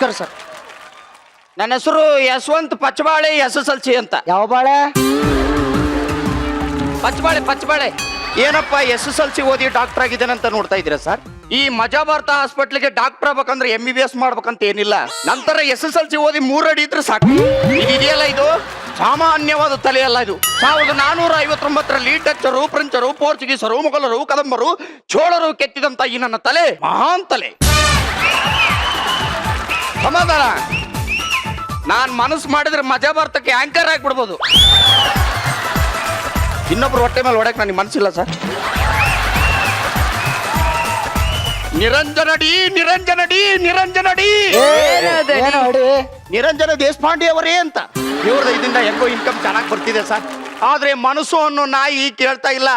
ನಮಸ್ಕಾರ ಸರ್. ನನ್ನ ಹೆಸರು ಯಶವಂತ್ ಪಚ್ಚಬಾಳೆ SSLC ಅಂತ. ಯಾವ ಬಾಳೆ? ಪಚ್ಚಬಾಳೆ ಏನಪ್ಪ SSLC ಓದಿ ಡಾಕ್ಟರ್ ಆಗಿದ್ದೇನೆ ಅಂತ ನೋಡ್ತಾ ಇದ್ದೀರಾ ಸರ್? ಈ ಮಜಾ ಭಾರತ ಹಾಸ್ಪಿಟ್ಲಿಗೆ ಡಾಕ್ಟರ್ ಆಗ್ಬೇಕಂದ್ರೆ MBBS ಮಾಡ್ಬೇಕಂತ ಏನಿಲ್ಲ. ನಂತರ SSLC ಓದಿ 3 ಅಡಿ ಇದ್ರೆ ಸಾಕು. ಇದೆಯಲ್ಲ ಇದು ಸಾಮಾನ್ಯವಾದ ತಲೆ ಅಲ್ಲ. ಇದು 1459ರಲ್ಲಿ ಡಚ್ಚರು, ಫ್ರೆಂಚರು, ಪೋರ್ಚುಗೀಸರು, ಮೊಘಲರು, ಕದಂಬರು, ಚೋಳರು ಕೆತ್ತಿದಂತ ಈ ನನ್ನ ತಲೆ ಮಹಾನ್ ತಲೆ. ಸಮಾಧಾನ. ನಾನ್ ಮನಸ್ಸು ಮಾಡಿದ್ರೆ ಮಜಾ ಭಾರತಕ್ಕೆ ಆಂಕರ್ ಆಗ್ಬಿಡ್ಬೋದು. ಇನ್ನೊಬ್ರು ಹೊಟ್ಟೆ ಮೇಲೆ ಹೊಡಕ್ ನನಗೆ ಮನಸ್ಸಿಲ್ಲ ಸರ್. ನಿರಂಜನ ದೇಶಪಾಂಡೆ ಅವರೇ ಅಂತ ಇದರಿಂದ ಹೆಂಗೋ ಇನ್ಕಮ್ ಚೆನ್ನಾಗಿ ಬರ್ತಿದೆ ಸರ್. ಆದ್ರೆ ಮನಸ್ಸು ಅನ್ನೋ ನಾಯಿ ಕೇಳ್ತಾ ಇಲ್ಲ.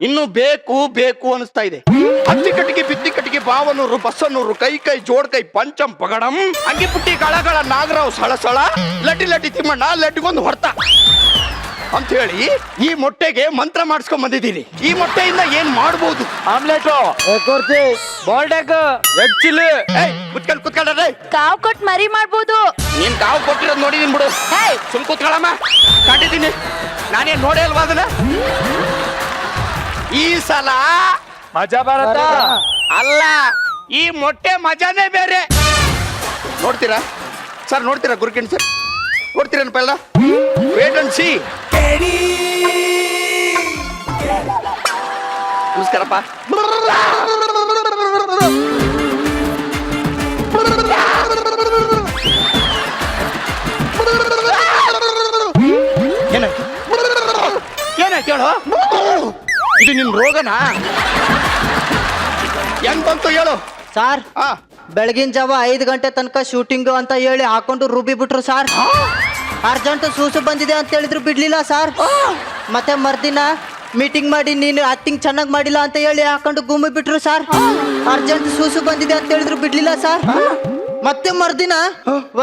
ಇನ್ನು ಬೇಕು ಬೇಕು ಅನಿಸ್ತಾ ಇದೆ. ಹತ್ತಿ ಕಟ್ಟಿಗೆ, ಬಿತ್ತಿ ಕಟ್ಟಿಗೆ, ಬಾವನೂರು, ಬಸ್ಸನ್ನೂರು, ಕೈ ಜೋಡ್ಕೈ, ಪಂಚಂ ಪಗಡಂ, ಅಂಗಿ ಪುಟ್ಟಿ, ಗಳಗಳ, ನಾಗರಾವ್, ಸಳ ಲಡ್ಡಿ ತಿಮ್ಮಣ್ಣ, ಲಡ್ಡಿಗೊಂದು ಹೊರ್ತ ಅಂತ ಹೇಳಿ ಈ ಮೊಟ್ಟೆಗೆ ಮಂತ್ರ ಮಾಡಿಸ್ಕೊಂಡ್ ಬಂದಿದ್ದೀನಿ. ಈ ಮೊಟ್ಟೆಯಿಂದ ಏನ್ ಮಾಡ್ಬೋದು? Omelette, boiled egg, red chilli. ಕುತ್ಕೊಳ್ಳ. ಕಾವ್ ಕೊಟ್ ಮರಿ ಮಾಡ್ಬೋದು. ನೀನ್ ಕಾವು ಕೊಟ್ಟಿರೋದು ನೋಡಿದೀನಿ ಬಿಡು. ಸುಮ್ ಕೂತ್ಕೊಳ್ಳಮ್ಮ, ಕಂಡಿದ್ದೀನಿ. ನಾನೇನ್ ನೋಡೇ ಅಲ್ವಾ ಅದನ್ನ? ಈ ಸಲ ಮಜಾ ಭಾರತ ಅಲ್ಲ, ಈ ಮೊಟ್ಟೆ ಮಜಾನೇ ಬೇರೆ. ನೋಡ್ತೀರಾ ಸರ್? ನೋಡ್ತೀರಾ ಗುರುಕಿಣ್ ಸರ್? ನೋಡ್ತೀರೇನಪ್ಪ ಎಲ್ಲ? Wait and see. ನಮಸ್ಕಾರಪ್ಪ. ಏನಾಯ್ತು ಹೇಳು? ಇದು ನಿನ್ ರೋಗನಾ? ಹೆಂಗ್ ಬಂತು ಹೇಳು ಸಾರ್. ಬೆಳಗಿನ ಜಾವ 5 ಗಂಟೆ ತನಕ ಶೂಟಿಂಗು ಅಂತ ಹೇಳಿ ಹಾಕೊಂಡು ರುಬ್ಬಿ ಬಿಟ್ರು ಸಾರ್. ಅರ್ಜೆಂಟ್ ಸೂಸು ಬಂದಿದೆ ಅಂತ ಹೇಳಿದ್ರು ಬಿಡ್ಲಿಲ್ಲ ಸಾರ್. ಮತ್ತೆ ಮರ್ದಿನ ಮೀಟಿಂಗ್ ಮಾಡಿ ನೀನು ಆಕ್ಟಿಂಗ್ ಚೆನ್ನಾಗಿ ಮಾಡಿಲ್ಲ ಅಂತ ಹೇಳಿ ಹಾಕೊಂಡು ಗುಮ್ಮಿ ಬಿಟ್ರು ಸಾರ್. ಅರ್ಜೆಂಟ್ ಸೂಸು ಬಂದಿದೆ ಅಂತ ಹೇಳಿದ್ರು ಬಿಡ್ಲಿಲ್ಲ ಸಾರ್. ಮತ್ತೆ ಮರ್ದಿನ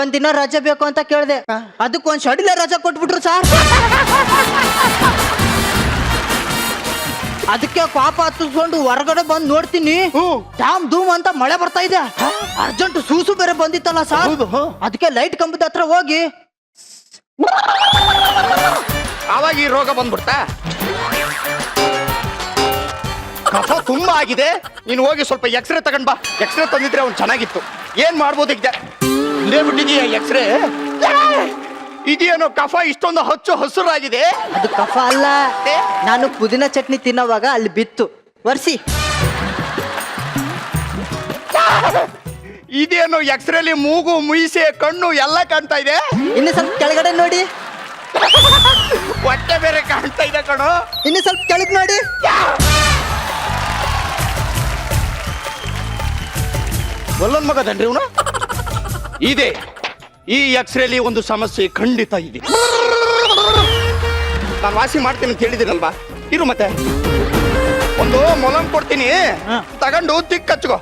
ಒಂದಿನ ರಜೆ ಬೇಕು ಅಂತ ಕೇಳಿದೆ, ಅದಕ್ಕೊಂದ್ ಶಡಿಲ ರಜೆ ಕೊಟ್ಬಿಟ್ರು ಸಾರ್. ಅದಕ್ಕೆ ಪಾಪ ಹತ್ತಿಸ್ಕೊಂಡು ಹೊರಗಡೆ ಬಂದು ನೋಡ್ತೀನಿ, ಧಾಮ್ ಧೂಮ್ ಅಂತ ಮಳೆ ಬರ್ತಾ ಇದೆ. ಅರ್ಜೆಂಟ್ ಸೂಸು ಬೇರೆ ಬಂದಿತ್ತಲ್ಲ ಸಾರ್. ಅದಕ್ಕೆ ಲೈಟ್ ಕಂಬದ ಹತ್ರ ಹೋಗಿ ಆವಾಗ ಈ ರೋಗ ಬಂದ್ಬಿಡ್ತಾ? ಕಫ ತುಂಬಾ ಆಗಿದೆ. ನೀನು ಹೋಗಿ ಸ್ವಲ್ಪ ಎಕ್ಸ್ರೇ ತಗೊಂಡ್ ಬಾ. ಎಕ್ಸ್ರೇ ತಂದಿದ್ರೆ ಅವ್ನು ಚೆನ್ನಾಗಿತ್ತು. ಏನ್ ಮಾಡ್ಬೋದು? ಈಗ ಇಲ್ಲೇ ಬಿಟ್ಟಿದೀಯ ಎಕ್ಸ್ರೇ? ಇದೇನೋ ಕಫ ಇಷ್ಟೊಂದು ಹಸುರಾಗಿದೆ? ಅದು ಕಫ ಅಲ್ಲ, ನಾನು ಪುದೀನ ಚಟ್ನಿ ತಿನ್ನೋವಾಗ ಅಲ್ಲಿ ಬಿತ್ತು ವರ್ಷಿ. ಇದೇನು ಎಕ್ಸ್ರೇಲಿ ಮೂಗು, ಮುಯಿಸೆ, ಕಣ್ಣು ಎಲ್ಲ ಕಾಣ್ತಾ ಇದೆ. ಇನ್ನು ಸ್ವಲ್ಪ ಕೆಳಗಡೆ ನೋಡಿ. ಹೊಟ್ಟೆ ಬೇರೆ ಕಾಣ್ತಾ ಇದೆ ಕಣೋ. ಇನ್ನು ಸ್ವಲ್ಪ ಕೆಳಗೆ ನೋಡಿ. ಒಲ್ಲೊಂದ್ ಮಗದನ್ರಿ ಇವನು. ಇದೆ ಈ ಎಕ್ಸ್ರೇಲಿ ಒಂದು ಸಮಸ್ಯೆ ಖಂಡಿತ ಇದೆ. ನಾನು ವಾಸಿ ಮಾಡ್ತೀನಿ ಅಂತ ಹೇಳಿದಿರಲ್ವಾ? ಇರು ಮತ್ತೆ ಒಂದು ಮೊಲಂ ಕೊಡ್ತೀನಿ, ತಗೊಂಡು ತಿಕ್ಕ ಹಚ್ಕೋ.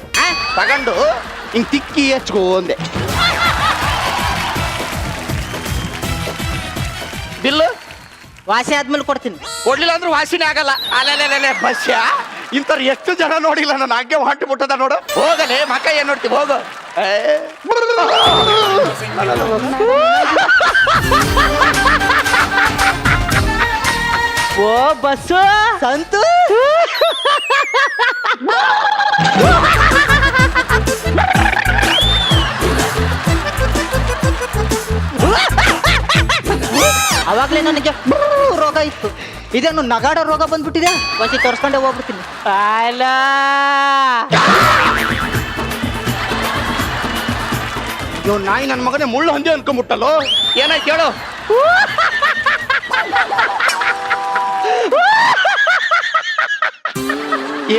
ತಗೊಂಡು ಹಿಂಗ್ ತಿಕ್ಕಿ ಹಚ್ಕೋ ಅಂದೆ. ಬಿಲ್ಲು ವಾಸಿ ಆದ್ಮೇಲೆ ಕೊಡ್ತೀನಿ. ಕೊಡ್ಲಿಲ್ಲ ಅಂದ್ರೆ ವಾಸಿನೇ ಆಗಲ್ಲ. ಅಲ್ಲೇ ಬಸ್ಯ ಇಂಥವ್ರು ಎಷ್ಟು ಜನ ನೋಡಿಲ್ಲ. ನಾನು ಹಾಗೆ ಹೊಂಟು ಬಿಟ್ಟದ ನೋಡು. ಹೋಗಲೇ ಮಕ್ಕ ಏನ್ ನೋಡ್ತೀವಿ, ಹೋಗು. ಓ ಬಸ್ಸು ಸಂತು. ಅವಾಗ್ಲೇ ನನಗೆ ರೋಗ ಇತ್ತು. ಇದೇನು ನಗಾಡ ರೋಗ ಬಂದ್ಬಿಟ್ಟಿದೆ. ಬಸ್ಸಿ ತೋರಿಸ್ಕೊಂಡೆ ಹೋಗ್ಬಿಡ್ತೀನಿ. ಅಲ್ಲ ಇವ್ ನಾಯಿ ನನ್ನ ಮಗನೇ ಮುಳ್ಳು ಹಂದಿ ಅನ್ಕೊಂಡ್ಬಿಟ್ಟಲ್ಲೋ. ಏನಾಯ್ತು ಹೇಳು?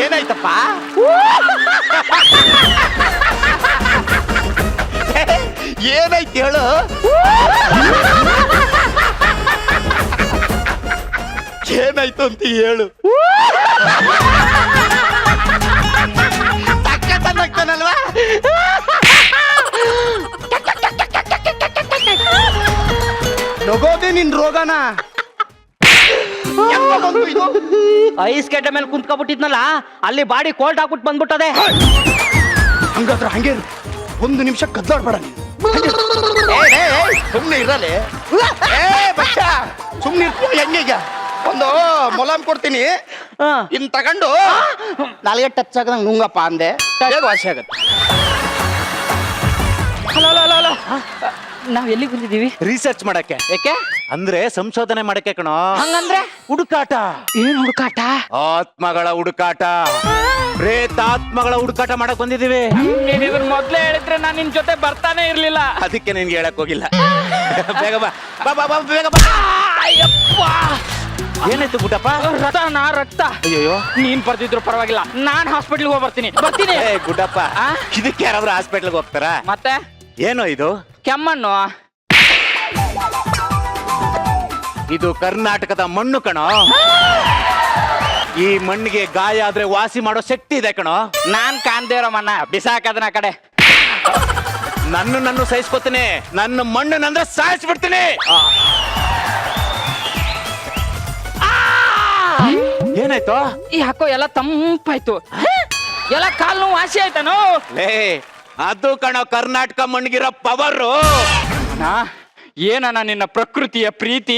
ಏನಾಯ್ತಪ್ಪ? ಏನಾಯ್ತು ಹೇಳು? ಏನಾಯ್ತು ಅಂತ ಹೇಳು. ತಕ್ಕನಲ್ವಾ? ನಗೋದೆ ನಿನ್ ರೋಗನ. ಐಸ್ ಕೆಟ್ಟ ಮೇಲೆ ಕುಂತ್ಕೊಬಿಟ್ಟಿದ್ನಲ್ಲ, ಅಲ್ಲಿ ಬಾಡಿ ಕೋಲ್ಡ್ ಹಾಕ್ಬಿಟ್ಟು ಬಂದ್ಬಿಟ್ಟದೆ. ಹಂಗಾದ್ರೆ ಹಂಗೆ 1 ನಿಮಿಷ ಕದ್ಲಾಡ್ಬೇಡ ನೀನು. ಸುಮ್ನೆ ಇರಲಿ ಬಚ್ಚ ಸುಮ್ನೆ ಇರ್ತೀಯ ಹೆಂಗೀಗ ಒಂದು ಮೊಲಾಮ್ ಕೊಡ್ತೀನಿ ಇನ್ ತಗೊಂಡು ನಾಲ್ಗೆ ಟಚ್ ಆಗದಂಗ್ ನುಂಗಪ್ಪ ಅಂದೆ ಬೇಗ ವಾಸಿ ಆಗತ್ತೆ ಹಲೋ ಹಲೋ ಹಲೋ ನಾವ್ ಎಲ್ಲಿಗೆ ಬಂದಿದೀವಿ? ರಿಸರ್ಚ್ ಮಾಡಕ್ಕೆ. ಯಾಕೆ? ಅಂದ್ರೆ ಸಂಶೋಧನೆ ಮಾಡಕ್ಕೆ ಕಣೋ. ಹಂಗಂದ್ರೆ ಹುಡುಕಾಟ. ಏನ್ ಹುಡುಕಾಟ? ಆತ್ಮಗಳ ಹುಡುಕಾಟ, ಪ್ರೇತಾತ್ಮಗಳ ಹುಡುಕಾಟ ಮಾಡಕ್ ಬಂದಿದೀವಿ. ನೀನ್ ಇದನ್ನ ಮೊದ್ಲೇ ಹೇಳಿದ್ರೆ ನಾನ್ ನಿನ್ ಜೊತೆ ಬರ್ತಾನೆ ಇರ್ಲಿಲ್ಲ. ಅದಕ್ಕೆ ನಿನ್ಗೆ ಹೇಳಕ್ ಹೋಗಿಲ್ಲ. ಬೇಗ ಬಾ ಬಾ ಬಾ ಬಾ ಬೇಗ ಬಾ. ಅಯ್ಯಪ್ಪ, ಏನಾಯ್ತು ಗುಡ್ಡಪ್ಪ? ರಕ್ತ. ಅಯ್ಯೋ ನೀನ್ ಬರ್ದಿದ್ರು ಪರವಾಗಿಲ್ಲ, ನಾನ್ ಹಾಸ್ಪಿಟ್ಲ್ಗೆ ಹೋಗಿ ಬರ್ತೀನಿ. ಏ ಗುಡ್ಡಪ್ಪ, ಇದಕ್ಕೆ ಯಾರಾದ್ರೂ ಹಾಸ್ಪಿಟ್ಲ್ಗೆ ಹೋಗ್ತಾರಾ? ಮತ್ತೆ ಏನೋ ಇದು? ಕೆಮ್ಮಣ್ಣು. ಇದು ಕರ್ನಾಟಕದ ಮಣ್ಣು ಕಣೋ. ಈ ಮಣ್ಣಿಗೆ ಗಾಯ ಆದ್ರೆ ವಾಸಿ ಮಾಡೋ ಶಕ್ತಿ ಇದೆ ಕಣೋ. ನಾನ್ ಕಾಣ್ದೇ ಇರೋ ಮಣ್ಣ ಬಿಸಾಕದನ ಕಡೆ. ನನ್ನ ಸಹಿಸ್ಕೊತೀನಿ, ನನ್ನ ಮಣ್ಣನ್ನಂದ್ರೆ ಸಾಯಿಸ್ಬಿಡ್ತೀನಿ. ಏನಾಯ್ತು? ಯಾಕೋ ಎಲ್ಲ ತಂಪಾಯ್ತು. ಎಲ್ಲ ಕಾಲ್ ನೋವು ವಾಸಿ ಆಯ್ತಾನು. ಲೇ, ಅದು ಕಣೋ ಕರ್ನಾಟಕ ಮಣ್ಣಿಗಿರೋ ಪವರು. ಏನಣ್ಣ ನಿನ್ನ ಪ್ರಕೃತಿಯ ಪ್ರೀತಿ?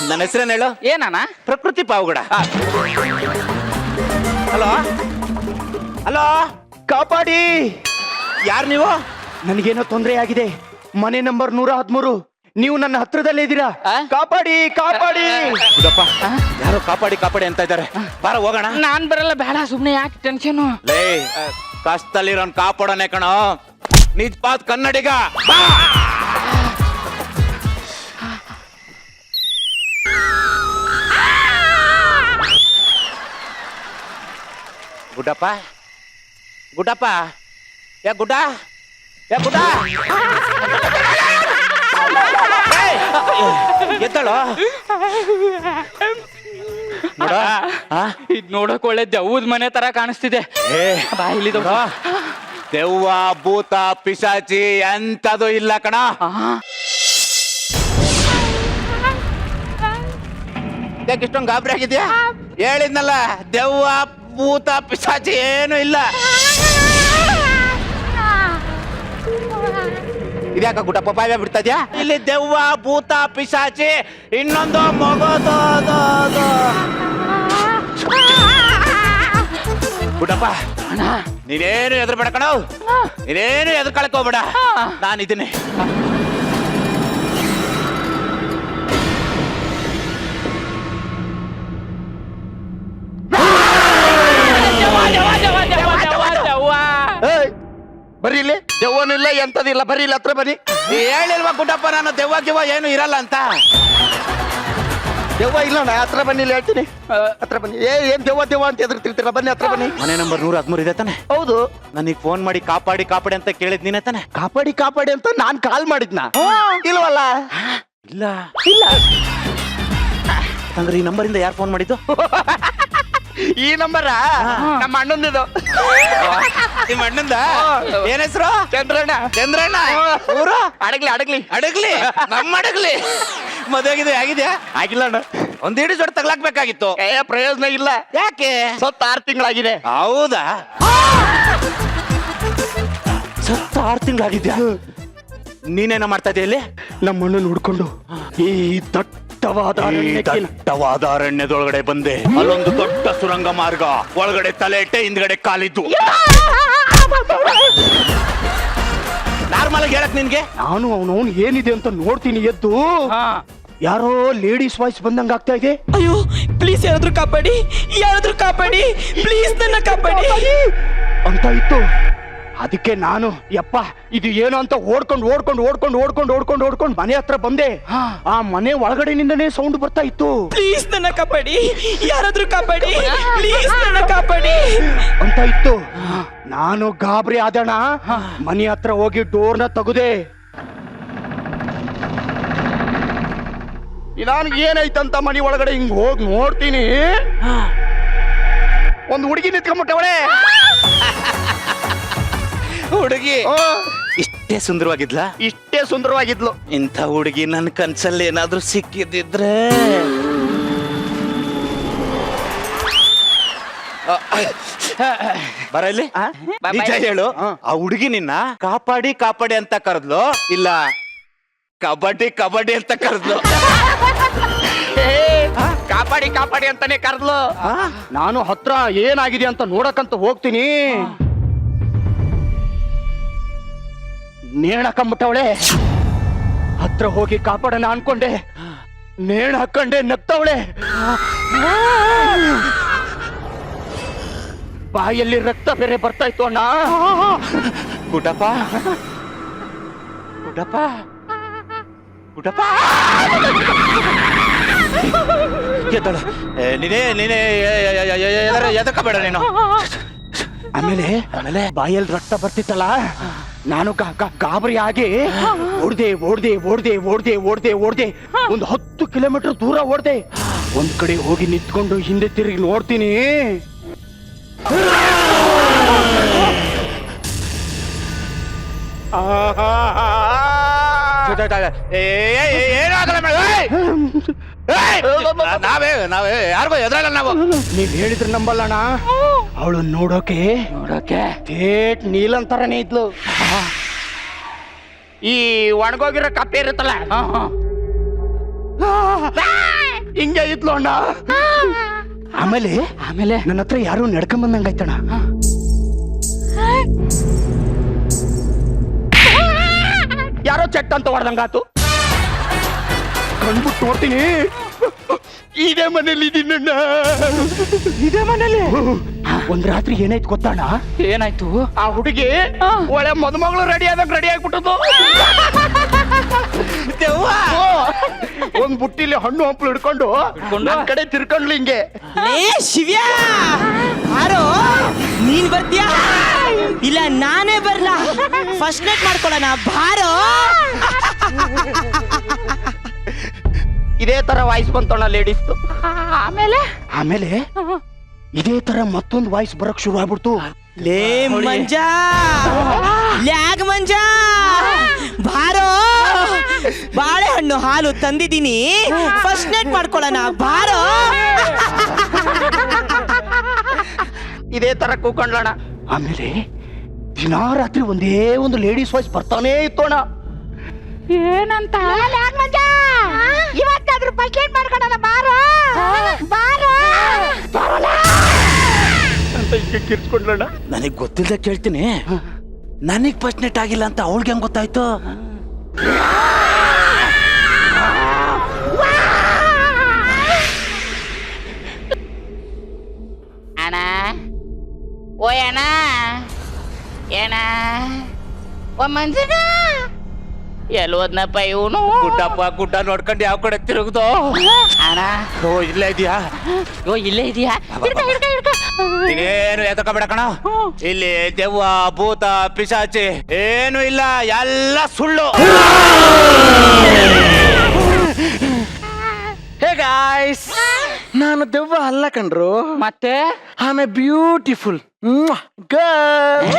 ನನ್ನ ಹೆಸರೇನು ಹೇಳು? ಏನಣ್ಣ? ಪ್ರಕೃತಿ ಪಾವುಗಡ. ಹಲೋ ಹಲೋ, ಕಾಪಾಡಿ, ಯಾರು ನೀವು? ನನಗೇನೋ ತೊಂದರೆ ಆಗಿದೆ. ಮನೆ ನಂಬರ್ 113, ನೀವು ನನ್ನ ಹತ್ರದಲ್ಲೇ ಇದ್ದೀರಾ. ಆ? ಕಾಪಾಡಿ ಕಾಪಾಡಿ. ಹೌದಪ್ಪ, ಯಾರೋ ಕಾಪಾಡಿ ಕಾಪಾಡಿ ಅಂತ ಇದ್ದಾರೆ. ಬಾರ ಹೋಗೋಣ. ನಾನ್ ಬರಲ್ಲ, ಬೇಡ, ಸುಮ್ನೆ ಯಾಕೆ ಟೆನ್ಷನ್? ಲೇ, ಕಷ್ಟದಲ್ಲಿರೋನ್ ಕಾಪಾಡೋನೆ ಕಣೋ, ನಿಜವಾದ ಕನ್ನಡಿಗ. ಬಾ. ಗುಡ್ಡಪ್ಪ ಗುಡ್ಡಪ್ಪ, ಯಾ ಗುಡ್ಡ, ಯಾ ಗುಡ್ಡ, ಎದ್ದಳು. ನೋಡ, ಇದ್ ನೋಡಕ್ ಒಳ್ಳೆ ದೆವ್ವದ ಮನೆ ತರ ಕಾಣಿಸ್ತಿದೆ. ಬಾ ಇಲ್ಲಿ ನೋಡ, ದೆವ್ವ ಭೂತ ಪಿಶಾಚಿ ಎಂತದು ಇಲ್ಲ ಕಣ. ಯಾಕೆ ಇಷ್ಟೊಂದು ಗಾಬರಿ ಆಗಿದ್ಯಾ? ಹೇಳಿದ್ನಲ್ಲ, ದೆವ್ವ ಭೂತ ಪಿಶಾಚಿ ಏನು ಇಲ್ಲ. ಇದ್ಯಾಕ ಗುಡ್ಡಪ್ಪ ಬಾಯ ಬಿಡ್ತಾ ಇದ್ಯಾ? ಇಲ್ಲಿ ದೆವ್ವ ಭೂತ ಪಿಶಾಚಿ ಇನ್ನೊಂದು ಮಗೋದು. ಗುಡ್ಡಪ್ಪ, ನೀನೇನು ಎದುರು ಬೇಡ ಕಣ, ನೀನೇನು ಎದುರು ಕಳ್ಕೋಬೇಡ, ನಾನಿದ್ದೀನಿ. ಬರ್ರಿ ಇಲ್ಲಿ, ದೆವ್ವನೂ ಇಲ್ಲ ಎಂತದಿಲ್ಲ, ಬರ್ರಿ ಇಲ್ಲಿ ಹತ್ರ ಬನ್ನಿ. ಹೇಳಿಲ್ವಾ ಗುಡ್ಡಪ್ಪ, ನಾನು ದೆವ್ವ ಗಿವ್ವ ಏನು ಇರಲ್ಲ ಅಂತ. ದೆವ್ವ ಇಲ್ಲ, ನಾ ಹತ್ರ ಬನ್ನಿ, ಇಲ್ಲಿ ಹೇಳ್ತೀನಿ. ಹತ್ರ ಬನ್ನಿ. ಏನ್ ದೆವ್ವ ಅಂತ ಎದುರ್ತಿರ್ತೀರ, ಬನ್ನಿ ಹತ್ರ ಬನ್ನಿ. ಮನೆ ನಂಬರ್ 113 ಇದೆ ತಾನೆ? ಹೌದು. ನನಗೆ ಫೋನ್ ಮಾಡಿ ಕಾಪಾಡಿ ಕಾಪಾಡಿ ಅಂತ ಕೇಳಿದ್ ನೀನೇ ತಾನೆ? ಕಾಪಾಡಿ ಅಂತ ನಾನ್ ಕಾಲ್ ಮಾಡಿದ್ನ? ಇಲ್ವಲ್ಲ. ಇಲ್ಲ ಇಲ್ಲ. ಹಂಗಾರೆ ಈ ನಂಬರಿಂದ ಯಾರು ಫೋನ್ ಮಾಡಿದ್ದು? ಈ ನಂಬರ ನಮ್ಮ ಅಣ್ಣಂದಿದು. ನಿಮ್ಮ ಅಣ್ಣಂದ? ಏನ್ ಹೆಸರು? ಚಂದ್ರಣ್ಣ. ಚಂದ್ರಣ್ಣ. ಊರು? ಅಡಗ್ಲಿ. ನಮ್ಮ ಅಡಗ್ಲಿ. ಮದುವೆ ಆಗಿದ್ಯಾ? ಆಗಿಲ್ಲ ಅಣ್ಣ. ಒಂದ್ ಇಡೀ ಜೋಡಿ ತಗ್ಲಾಕ್ಬೇಕಾಗಿತ್ತು. ಪ್ರಯೋಜನ ಇಲ್ಲ. ಯಾಕೆ? ಸತ್ತ 6 ತಿಂಗಳಾಗಿದೆ. ಹೌದಾ? ಸತ್ತ 6 ತಿಂಗಳಾಗಿದ್ಯಾ? ನೀನೇನ ಮಾಡ್ತಾ ಇದೆಯಾ ಇಲ್ಲಿ? ನಮ್ಮ ಅಣ್ಣನ ಹುಡ್ಕೊಂಡು ಈ ದಟ್ಟವಾದ ಅರಣ್ಯದೊಳಗಡೆ ಬಂದೆ. ಅಲ್ಲೊಂದು ದೊಡ್ಡ ಸುರಂಗ ಮಾರ್ಗ, ಒಳಗಡೆ ತಲೆ ಇಟ್ಟೆ, ಹಿಂದ್ಗಡೆ ಕಾಲಿದ್ದು. ನಾರ್ಮಲ್ ಆಗಿ ಹೇಳಕ್ ನಿನ್ಗೆ? ನಾನು ಅವನವನು ಏನಿದೆ ಅಂತ ನೋಡ್ತೀನಿ ಎದ್ದು. ಯಾರೋ ಲೇಡೀಸ್ ವಾಯ್ಸ್ ಬಂದಂಗ ಆಗ್ತಾ ಇದೆ. ಅಯ್ಯೋ ಪ್ಲೀಸ್ ಯಾರಾದ್ರೂ ಕಾಪಾಡಿ ಪ್ಲೀಸ್ ನನ್ನ ಕಾಪಾಡಿ ಅಂತ ಇತ್ತು. ಅದಕ್ಕೆ ನಾನು ಯಪ್ಪ ಇದು ಏನು ಅಂತ ಓಡ್ಕೊಂಡು ಮನೆ ಹತ್ರ ಬಂದೆ. ಆ ಮನೆ ಒಳಗಡೆನಿಂದನೇ ಸೌಂಡ್ ಬರ್ತಾ ಇತ್ತು. ಪ್ಲೀಸ್ ನನ್ನ ಕಾಪಾಡಿ, ಯಾರಾದ್ರೂ ಕಾಪಾಡಿ, ಪ್ಲೀಸ್ ನನ್ನ ಕಾಪಾಡಿ ಅಂತ ಇತ್ತು. ನಾನು ಗಾಬರಿ ಆದಣ, ಮನೆ ಹತ್ರ ಹೋಗಿ ಡೋರ್ನ ತೆಗೆದೆ. ನಾನು ಏನಾಯ್ತಂತ ಮನೆ ಒಳಗಡೆ ಹಿಂಗ್ ಹೋಗಿ ನೋಡ್ತೀನಿ, ಒಂದು ಹುಡುಗಿ ನಿಂತ್ಕೊಂಡ್ಬಿಟ್ಟವಳೆ. ಹುಡುಗಿ ಇಷ್ಟೇ ಸುಂದರವಾಗಿದ್ಲಾ? ಇಷ್ಟೇ ಸುಂದರವಾಗಿದ್ಲು. ಇಂಥ ಹುಡುಗಿ ನನ್ನ ಕನ್ಸಲ್ಲಿ ಏನಾದ್ರೂ ಸಿಕ್ಕಿದ್ರೆ ಬರ ಇಲ್ಲಿ ನಿಜ ಹೇಳು, ಆ ಹುಡುಗಿ ನಿನ್ನ ಕಾಪಾಡಿ ಕಾಪಾಡಿ ಅಂತ ಕರೆದ್ಲು ಇಲ್ಲ ಕಬಡ್ಡಿ ಕಬಡ್ಡಿ ಅಂತ ಕರೆದ್ಲು? ಕಾಪಾಡಿ ಕಾಪಾಡಿ ಅಂತಾನೆ ಕರ್ದ್ಲು. ನಾನು ಹತ್ರ ಏನಾಗಿದೆ ಅಂತ ನೋಡಕಂತ ಹೋಗ್ತೀನಿ, ನೇಣ ಹಾಕೊಂಬಿಟ್ಟವಳೆ. ಹತ್ರ ಹೋಗಿ ಕಾಪಾಡೋಣ ಅನ್ಕೊಂಡೆ, ನೇಣ ಹಾಕೊಂಡೆ ನಗ್ತವಳೆ. ಬಾಯಲ್ಲಿ ರಕ್ತ ಬೇರೆ ಬರ್ತಾ ಇತ್ತು ಅಣ್ಣ. ಗುಡ್ಡಪ್ಪ ಗುಡ್ಡಪ್ಪ ಗುಡ್ಡಪ್ಪ ಎದ್ದಳು. ನೀನೇ ನೀನೇ ಎದಕ್ಕಬೇಡ ನೀನು. ಆಮೇಲೆ ಆಮೇಲೆ ಬಾಯಲ್ಲಿ ರಕ್ತ ಬರ್ತಿತ್ತಲ್ಲ, ನಾನು ಗಾಬರಿ ಆಗಿ ಓಡ್ದೆ ಓಡ್ದೆ ಓಡ್ದೆ ಓಡ್ದೆ ಓಡ್ದೆ ಓಡ್ದೆ 10 ಕಿಲೋಮೀಟರ್ ದೂರ ಓಡ್ದೆ. ಒಂದ್ ಕಡೆ ಹೋಗಿ ನಿಂತ್ಕೊಂಡು ಹಿಂದೆ ತಿರುಗಿ ನೋಡ್ತೀನಿ, ನಾವೇ ನಾವೇ ಯಾರಿಗೋ ಎದ್ರಲ್ಲ ನಾವು. ನೀವ್ ಹೇಳಿದ್ರೆ ನಂಬಲ್ಲಣ್ಣ, ಅವಳು ನೋಡೋಕೆ ಥೇಟ್ ನೀಲನ್ ತರನೇ ಇದ್ಲು. ಈ ಒಣಗೋಗಿರೋ ಕಪ್ಪೆ ಇರುತ್ತಲ್ಲ, ಹಿಂಗೆ ಇದ್ಲು ಅಣ್ಣ. ಆಮೇಲೆ ಆಮೇಲೆ ನನ್ನ ಹತ್ರ ಯಾರು ನಡ್ಕೊಂಡ್ ಬಂದಂಗಾಯ್ತಣ್ಣ. ಯಾರೋ ಚೆಟ್ ಅಂತ ಹೊಡೆದಂಗಾತು. ಕಂಡ್ಬಿಟ್ಟು ನೋಡ್ತೀನಿ, ಇದೇ ಮನೇಲಿ ಇದೀನಣ್ಣ. ಇದೇ ಮನೇಲಿ ಒಂದ್ ರಾತ್ರಿ ಏನಾಯ್ತು ಗೊತ್ತಣ್ಣ? ಏನಾಯ್ತು? ಆ ಹುಡುಗಿ ಒಳ್ಳೆ ಮದುಮಗಳು ರೆಡಿ ಆದಂಗ ರೆಡಿ ಆಗ್ಬಿಟ್ಟದು. ಒಂದ್ ಬುಟ್ಟಿಲಿ ಹಣ್ಣು ಹಂಪಲು ಹಿಡ್ಕೊಂಡು ನನ್ ಕಡೆ ತಿರ್ಕೊಂಡ್ಲು ಹಿಂಗೆ. ಲೇ ಶಿವ್ಯಾ, ಯಾರೋ ನೀನ್ ಬರ್ತೀಯಾ ಇಲ್ಲ ನಾನೇ ಬರ್ಲಾ? ಫಸ್ಟ್ ನೈಟ್ ಮಾಡ್ಕೊಳ್ಳೋಣ ಬಾರೋ. ಇದೇ ತರ ವಾಯ್ಸ್ ಬಂತಣ್ಣ ಲೇಡೀಸ್. ಆಮೇಲೆ ಆಮೇಲೆ ಇದೇ ತರ ಮತ್ತೊಂದು ವಾಯ್ಸ್ ಬರಕ್ ಶುರು ಆಗ್ಬಿಡ್ತು. ಲೇ ಮಂಜ, ಲ್ಯಾಗ್ ಮಂಜ ಬಾರೋ, ಬಾಳೆಹಣ್ಣು ಹಾಲು ತಂದಿದ್ದೀನಿ, ಫಸ್ಟ್ ನೈಟ್ ಮಾಡ್ಕೊಳ್ಳೋಣ ಬಾರೋ. ಇದೇ ತರ ಕೂಕೊಂಡ್ಲಣ್ಣ. ಆಮೇಲೆ ದಿನಾ ರಾತ್ರಿ ಒಂದೇ ಒಂದು ಲೇಡೀಸ್ ವಾಯ್ಸ್ ಬರ್ತಾನೇ ಇತ್ತೋಣ. ಏನಂತ? ಇವತ್ತಾದ್ರೂ ಪೈಕೇಟ್ ಮಾಡ್ಕೊಳಲ್ಲ ಬಾರೋ ಬಾರೋ ಅಂತ ಹಿಂಗೆ ಕಿರ್ಚ್ಕೊಂಡ್ಲಣ್ಣ. ನನಗ್ ಗೊತ್ತಿಲ್ಲದೆ ಕೇಳ್ತೀನಿ, ನನಗ್ ಫಸ್ಟ್ ನೈಟ್ ಆಗಿಲ್ಲ ಅಂತ ಅವಳಿಗೆ ಹೆಂಗ್ ಗೊತ್ತಾಯ್ತು? ಅಣ್ಣ, ಓಯ್ ಅಣ್ಣ, ಏನ ಓ ಮಂಜನ ಎಲ್ಲೋದ್ನಪ್ಪ ಇವನು? ಗುಡ್ಡಪ್ಪ ಗುಡ್ಡ ನೋಡ್ಕೊಂಡು ಯಾವ ಕಡೆ ತಿರುಗ್ದು? ಅಣ್ಣ, ಓ ಇಲ್ಲೇ ಇದೆಯಾ? ಓ ಇಲ್ಲೇ ಇದೆಯಾ? ನೀನೇನು ಎದಕಬೇಡ ಕಣ. ಇಲ್ಲಿ ದೆವ್ವ ಭೂತ ಪಿಶಾಚಿ ಏನು ಇಲ್ಲ, ಎಲ್ಲ ಸುಳ್ಳು. ಹೇ ಗಾಯ್ಸ್, ನಾನು ದೆವ್ವ ಅಲ್ಲ ಕಣ್ರು, ಮತ್ತೆ I am A beautiful girl.